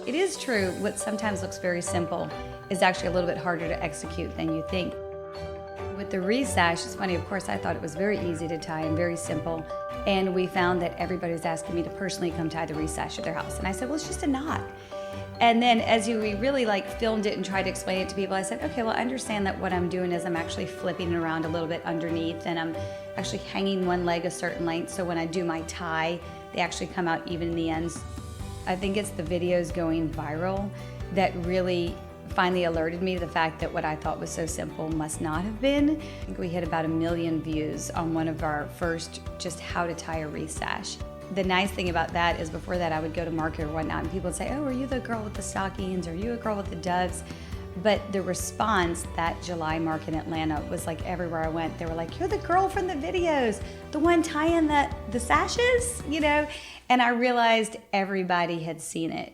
It is true, what sometimes looks very simple is actually a little bit harder to execute than you think. With the Wreath Sash, it's funny, of course, I thought it was very easy to tie and very simple. And we found that everybody was asking me to personally come tie the Wreath Sash at their house. And I said, well, it's just a knot. And then as we really filmed it and tried to explain it to people, I said, okay, well, I understand that what I'm doing is I'm actually flipping it around a little bit underneath, and I'm actually hanging one leg a certain length. So when I do my tie, they actually come out even in the ends. I think it's the videos going viral that really finally alerted me to the fact that what I thought was so simple must not have been. I think we hit about 1 million views on one of our first just how to tie a wreath sash. The nice thing about that is before that I would go to market or whatnot and people would say, oh, are you the girl with the stockings? Are you a girl with the doves? But the response that July market in Atlanta was like everywhere I went, they were like, you're the girl from the videos, the one tying the sashes, you know? And I realized everybody had seen it.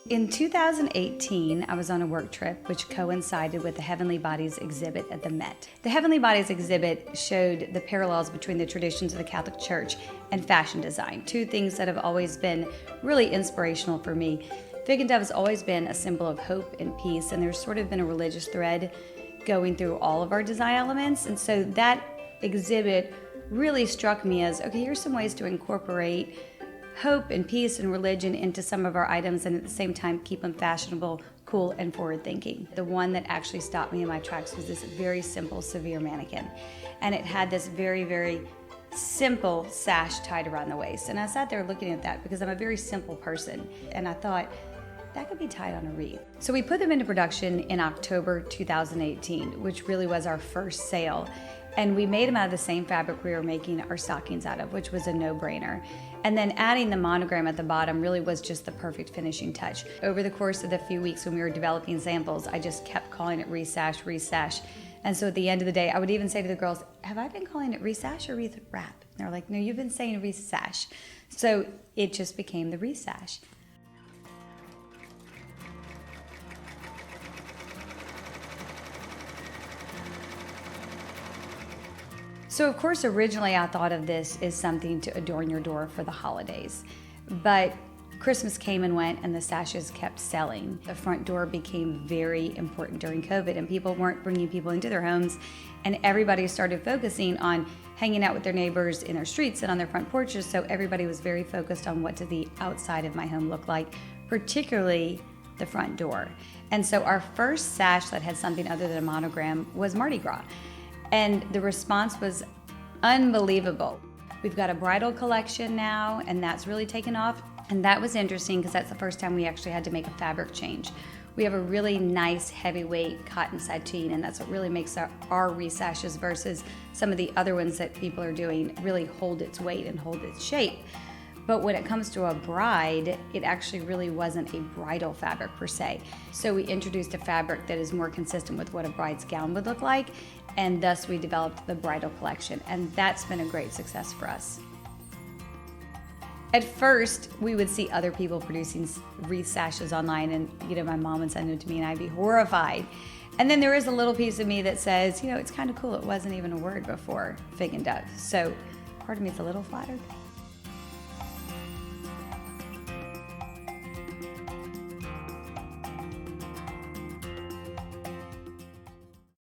In 2018, I was on a work trip which coincided with the Heavenly Bodies exhibit at the Met. The Heavenly Bodies exhibit showed the parallels between the traditions of the Catholic Church and fashion design, two things that have always been really inspirational for me. Fig and dove has always been a symbol of hope and peace, and there's sort of been a religious thread going through all of our design elements. And so that exhibit really struck me as, okay, here's some ways to incorporate hope and peace and religion into some of our items and at the same time keep them fashionable, cool, and forward-thinking. The one that actually stopped me in my tracks was this very simple severe mannequin. And it had this very, very simple sash tied around the waist. And I sat there looking at that because I'm a very simple person. And I thought, that could be tied on a wreath. So we put them into production in October 2018, which really was our first sale. And we made them out of the same fabric we were making our stockings out of, which was a no-brainer. And then adding the monogram at the bottom really was just the perfect finishing touch. Over the course of the few weeks when we were developing samples, I just kept calling it Wreath Sash, Wreath Sash. And so at the end of the day, I would even say to the girls, have I been calling it Wreath Sash or Wreath Wrap? And they're like, no, you've been saying Wreath Sash. So it just became the Wreath Sash. So of course, originally I thought of this as something to adorn your door for the holidays, but Christmas came and went and the sashes kept selling. The front door became very important during COVID and people weren't bringing people into their homes, and everybody started focusing on hanging out with their neighbors in their streets and on their front porches, so everybody was very focused on what did the outside of my home look like, particularly the front door. And so our first sash that had something other than a monogram was Mardi Gras. And the response was unbelievable. We've got a bridal collection now, and that's really taken off. And that was interesting because that's the first time we actually had to make a fabric change. We have a really nice heavyweight cotton sateen, and that's what really makes our wreath sashes versus some of the other ones that people are doing really hold its weight and hold its shape. But when it comes to a bride, it actually really wasn't a bridal fabric per se. So we introduced a fabric that is more consistent with what a bride's gown would look like, and thus we developed the bridal collection, and that's been a great success for us. At first, we would see other people producing wreath sashes online, and my mom would send them to me and I'd be horrified. And then there is a little piece of me that says, it's kind of cool, it wasn't even a word before fig and dove. So part of me is a little flattered.